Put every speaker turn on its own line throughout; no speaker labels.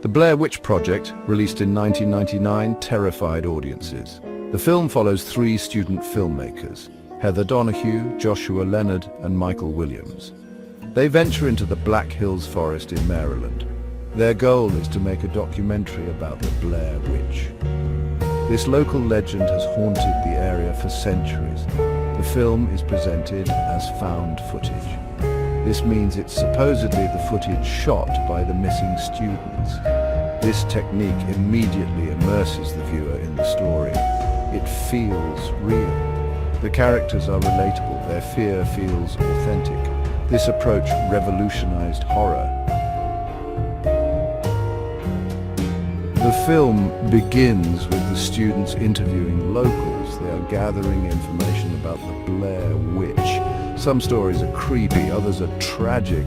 The Blair Witch Project, released in 1999, terrified audiences. The film follows three student filmmakers, Heather Donahue, Joshua Leonard, and Michael Williams. They venture into the Black Hills Forest in Maryland. Their goal is to make a documentary about the Blair Witch. This local legend has haunted the area for centuries. The film is presented as found footage. This means it's supposedly the footage shot by the missing students. This technique immediately immerses the viewer in the story. It feels real. The characters are relatable. Their fear feels authentic. This approach revolutionized horror. The film begins with the students interviewing locals. They are gathering information about the Blair Witch. Some stories are creepy, others are tragic.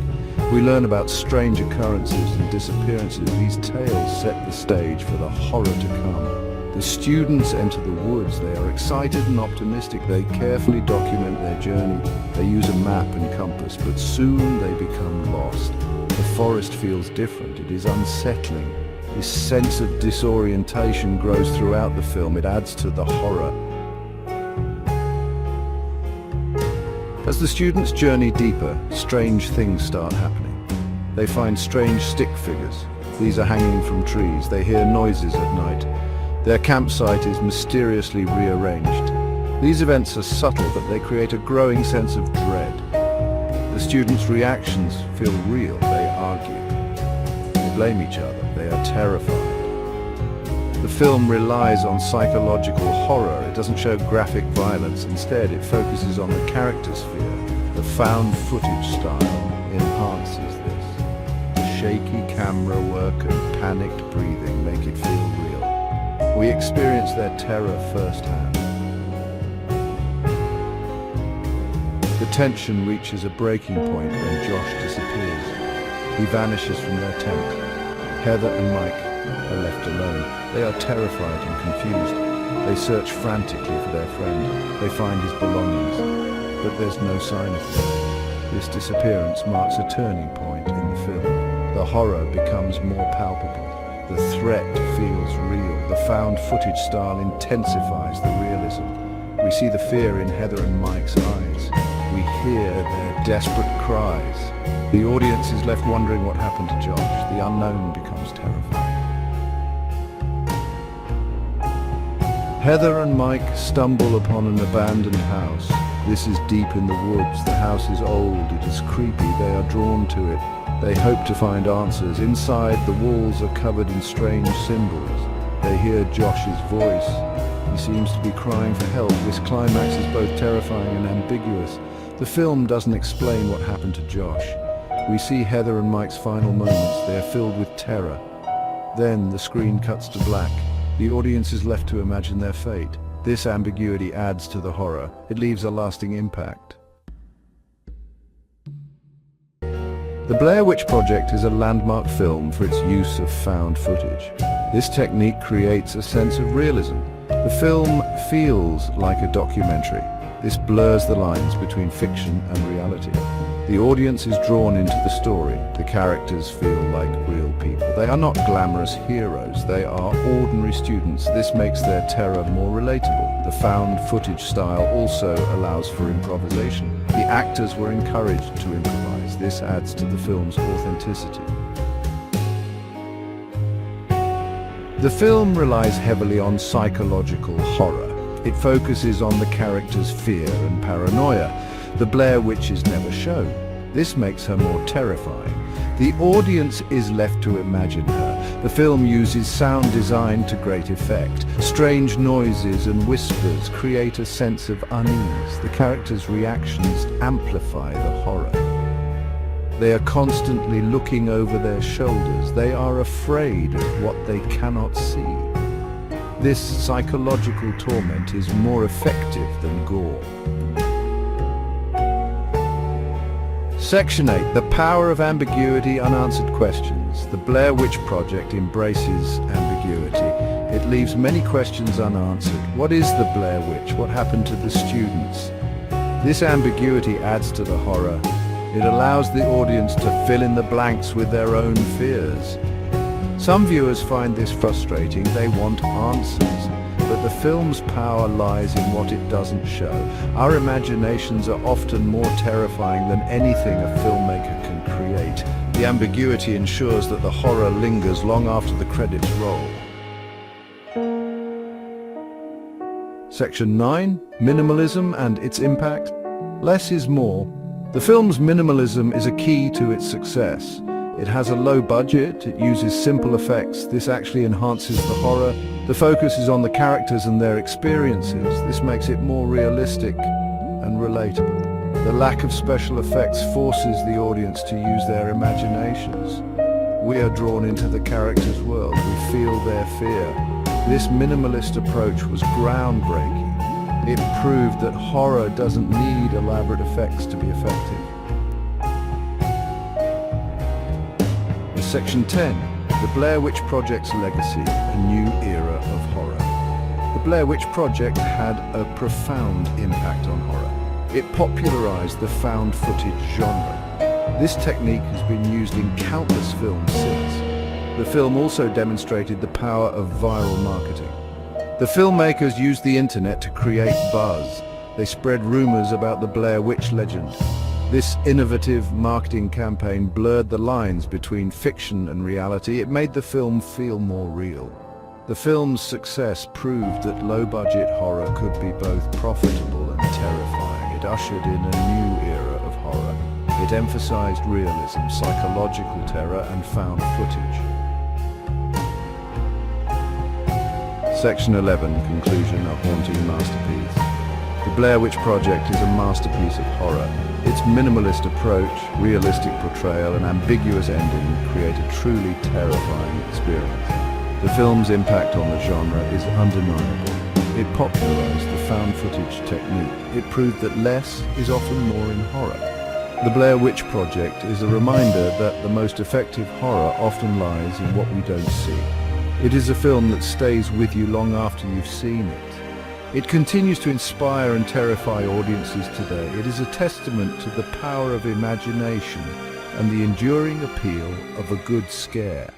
We learn about strange occurrences and disappearances. These tales set the stage for the horror to come. The students enter the woods. They are excited and optimistic. They carefully document their journey. They use a map and compass, but soon they become lost. The forest feels different. It is unsettling. This sense of disorientation grows throughout the film. It adds to the horror. As the students journey deeper, strange things start happening. They find strange stick figures. These are hanging from trees. They hear noises at night. Their campsite is mysteriously rearranged. These events are subtle, but they create a growing sense of dread. The students' reactions feel real. They argue. They blame each other. They are terrified. The film relies on psychological horror. It doesn't show graphic violence. Instead, it focuses on the character's fear. The found footage style enhances this. The shaky camera work and panicked breathing make it feel real. We experience their terror firsthand. The tension reaches a breaking point when Josh disappears. He vanishes from their tent. Heather and Mike are left alone. They are terrified and confused. They search frantically for their friend. They find his belongings, but there's no sign of him. This disappearance marks a turning point in the film. The horror becomes more palpable. The threat feels real. The found footage style intensifies the realism. We see the fear in Heather and Mike's eyes. We hear their desperate cries. The audience is left wondering what happened to Josh. The unknown becomes terrifying. Heather and Mike stumble upon an abandoned house. This is deep in the woods. The house is old, it is creepy. They are drawn to it. They hope to find answers. Inside, the walls are covered in strange symbols. They hear Josh's voice. He seems to be crying for help. This climax is both terrifying and ambiguous. The film doesn't explain what happened to Josh. We see Heather and Mike's final moments. They are filled with terror. Then the screen cuts to black. The audience is left to imagine their fate. This ambiguity adds to the horror. It leaves a lasting impact. The Blair Witch Project is a landmark film for its use of found footage. This technique creates a sense of realism. The film feels like a documentary. This blurs the lines between fiction and reality. The audience is drawn into the story. The characters feel like real people. They are not glamorous heroes. They are ordinary students. This makes their terror more relatable. The found footage style also allows for improvisation. The actors were encouraged to improvise. This adds to the film's authenticity. The film relies heavily on psychological horror. It focuses on the characters' fear and paranoia. The Blair Witch is never shown. This makes her more terrifying. The audience is left to imagine her. The film uses sound design to great effect. Strange noises and whispers create a sense of unease. The characters' reactions amplify the horror. They are constantly looking over their shoulders. They are afraid of what they cannot see. This psychological torment is more effective than gore. Section 8. The Power of Ambiguity, Unanswered Questions. The Blair Witch Project embraces ambiguity. It leaves many questions unanswered. What is the Blair Witch? What happened to the students? This ambiguity adds to the horror. It allows the audience to fill in the blanks with their own fears. Some viewers find this frustrating. They want answers. But the film's power lies in what it doesn't show. Our imaginations are often more terrifying than anything a filmmaker can create. The ambiguity ensures that the horror lingers long after the credits roll. Section 9. Minimalism and its impact. Less is more. The film's minimalism is a key to its success. It has a low budget, it uses simple effects. This actually enhances the horror. The focus is on the characters and their experiences. This makes it more realistic and relatable. The lack of special effects forces the audience to use their imaginations. We are drawn into the characters' world. We feel their fear. This minimalist approach was groundbreaking. It proved that horror doesn't need elaborate effects to be effective. Section 10. The Blair Witch Project's legacy, a new era of horror. The Blair Witch Project had a profound impact on horror. It popularized the found footage genre. This technique has been used in countless films since. The film also demonstrated the power of viral marketing. The filmmakers used the internet to create buzz. They spread rumors about the Blair Witch legend. This innovative marketing campaign blurred the lines between fiction and reality. It made the film feel more real. The film's success proved that low-budget horror could be both profitable and terrifying. It ushered in a new era of horror. It emphasized realism, psychological terror, and found footage. Section 11. Conclusion. A haunting masterpiece. The Blair Witch Project is a masterpiece of horror. Its minimalist approach, realistic portrayal, and ambiguous ending create a truly terrifying experience. The film's impact on the genre is undeniable. It popularized the found footage technique. It proved that less is often more in horror. The Blair Witch Project is a reminder that the most effective horror often lies in what we don't see. It is a film that stays with you long after you've seen it. It continues to inspire and terrify audiences today. It is a testament to the power of imagination and the enduring appeal of a good scare.